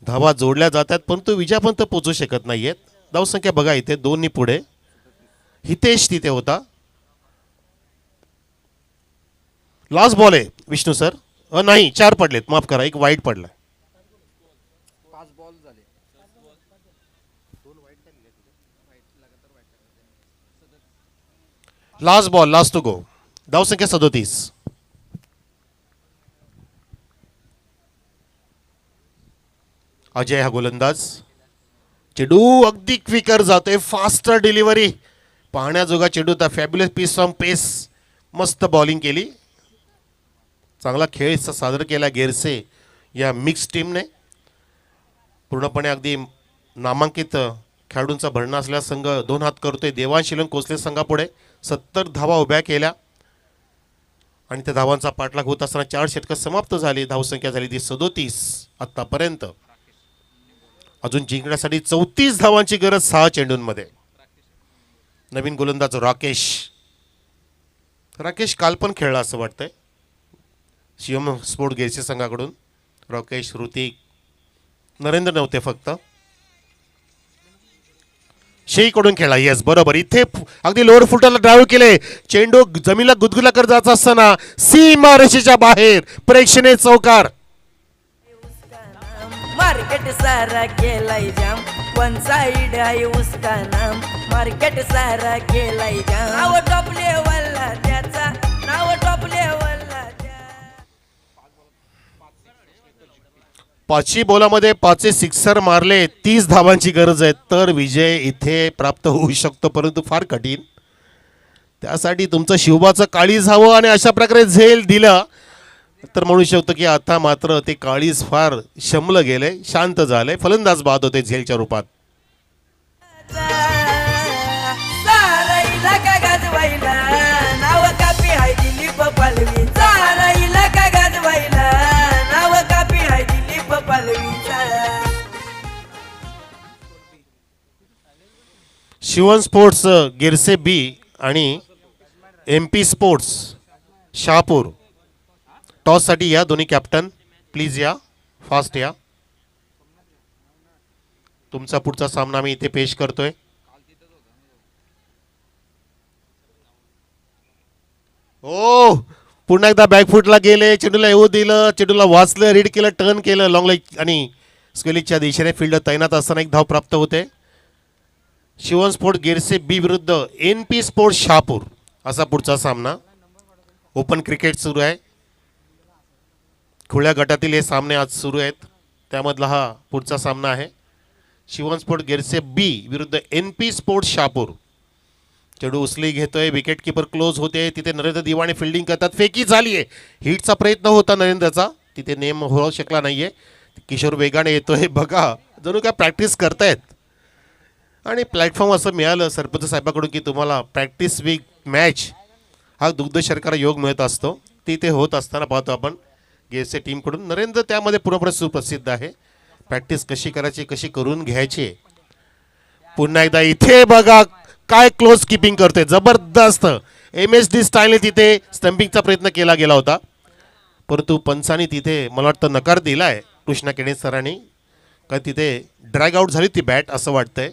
धावा जोडल्या जातात, परंतु विजयापर्यंत पोहोचू शकत नाहीयेत. धावसंख्या बघा इथे 2 पुढे. हितेश तिथे होता. लास्ट बॉल आहे विष्णू सर, नाही 4 पडलेत, माफ करा, एक वाईट पडला. Last ball, last two go. धावसंख्या 37. अजय हा गोलंदाज, चेंडू अगदी क्विकर जातोय, फास्टर डिलिव्हरी, पाहण्याजोगा चेंडू. द फॅब्युलस पीस ऑन पेस, मस्त बॉलिंग केली, चांगला खेळ सादर केला गेरसे या मिक्स टीमने. पूर्णपणे अगदी नामांकित खेळाडूंचा भरणा असलेला संघ 2 हात करतोय. देवांश शिलन कोसले संघापुढे 70 धावा उभ्या केल्या आणि त्या धावांचा पाठलाग होत असताना 4 षटकं समाप्त झाली. धावसंख्या झाली ती 37 आतापर्यंत. अजून जिंकण्यासाठी 34 धावांची गरज 6 चेंडूंमध्ये. नवीन गोलंदाज राकेश, राकेश काल पण खेळला असं वाटतंय शिवम स्पोर्ट गेरसी संघाकडून. राकेश, ऋतिक, नरेंद्र नव्हते फक्त. शेईकडून खेळला. येस बरोबर. इथे अगदी लोअर फुटाला ड्राईव्ह केले. चेंडू जमीनला गुदगुला करत जात असताना सीमा रेषेच्या बाहेर प्रेक्षणीय चौकार. मार्केट सारा केलाय जाम, वन साइड आहे उसका नाम. मार्केट सारा केलाय जाम, नाव टॉप लेवलला त्याचा, नाव टॉप लेवलला त्या. 5 बॉलामध्ये 5 सिक्सर मारले. 30 धावांची गरज आहे तर विजय इथे प्राप्त होऊ शकतो, परंतु फार कठीण. त्यासाठी तुमचं शिवबाचं काळीज हवं आणि अशा प्रकारे झेल दिलं तर म्हणू शकतो की आता मात्र ते काळीज फार शमलं गेले, शांत झाले. फलंदाज बाद होते झेलच्या रूपात. सारा इलाका गाजवायला, नाव कापी हाय दिलीप पालवी. सारा इलाका गाजवायला, नाव कापी हाय दिलीप पालवीचा. शिवन स्पोर्ट्स गिरसे बी आणि MP स्पोर्ट्स शहापूर टॉससाठी या. दोन्ही कॅप्टन प्लीज या, फास्ट या. तुमचा पुढचा सामना मी इथे पेश करतोय. ओ पुन्हा एकदा बॅकफुटला गेले, चेंडूला येऊ दिलं, चेंडूला वाचलं, रीड केलं, टर्न केलं, लॉंग लेग आणि स्क्वेलिकच्या दिशेने फील्ड तैनात असताना एक धाव प्राप्त होते. शिवन स्पोर्ट गिरसे बी विरुद्ध NP स्पोर्ट शहापूर असा पुढचा सामना. ओपन क्रिकेट सुरू आहे. खुल्या गटातील हे सामने आज सुरू आहेत, त्यामधला हा पुढचा सामना आहे. शिवन स्पोर्ट गिरसे बी विरुद्ध NP स्पोर्ट शहापूर. चेंडू उचली घेतोय, विकेट किपर क्लोज होते. तिथे नरेंद्र दिवाणे फिल्डिंग करतात. फेकी झाली आहे. हिटचा प्रयत्न होता नरेंद्रचा, तिथे नेम होऊ शकला नाहीये. किशोर वेगाने येतोय. बघा जणू काय प्रॅक्टिस करतायत. आणि प्लॅटफॉर्म असं मिळालं सरपंच साहेबाकडून की तुम्हाला प्रॅक्टिस वीक मॅच हा दुग्धशर्करा योग मिळत असतो. तिथे होत असताना पाहतो आपण गिरसे टीमकडून. नरेंद्र त्यामध्ये पूर्णपणे सुप्रसिद्ध आहे. प्रॅक्टिस कशी करायची, कशी करून घ्यायची. पुन्हा एकदा इथे बघा काय क्लोज किपिंग करते, जबरदस्त. MSD स्टाईलने तिथे स्टंपिंगचा प्रयत्न केला गेला होता, परंतु पंचांनी तिथे मला वाटतं नकार दिलाय कृष्णा केणे सरांनी, का तिथे ड्रॅग आउट झाली ती बॅट असं वाटतंय.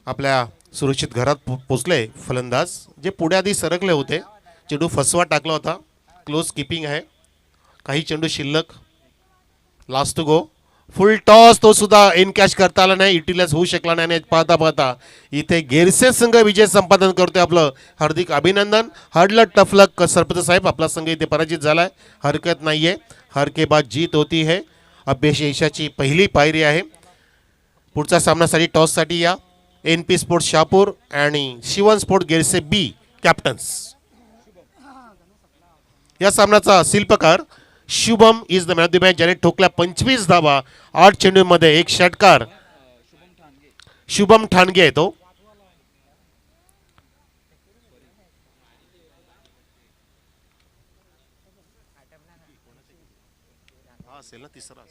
आपल्या सुरक्षित घरात पोचले फलंदाज, जे पुढे आधी सरकले होते. चेंडू फसवा टाकला होता. क्लोज किपिंग आहे. काही चेंडू शिल्लक. Last two go. Full toss तो सुद्धा इन कॅच करता आला नाही, युटिलाइज होऊ शकला नाही. पाहता पाहता इथे गिरसे संघ विजय संपादन करतोय. आपलं हार्दिक अभिनंदन. हार्ड लक टफ लक सरपंच साहेब, आपला संघ इथे पराजित झालाय. हरकत नाहीये, हर के बाद जीत होती है. अभ्यास यशाची पहिली पायरी आहे. पुढच्या सामन्यासाठी टॉससाठी या NP स्पोर्ट शहापूर आणि शिवन स्पोर्ट गिरसे बी कॅप्टन्स. या सामन्याचा शिल्पकार Shubham is the man of the match, ज्याने ठोकल्या 25 धावा 8 चेंडूंमध्ये. एक षटकार शुभम ठाणगे आहे तो. असेल ना तिसरा.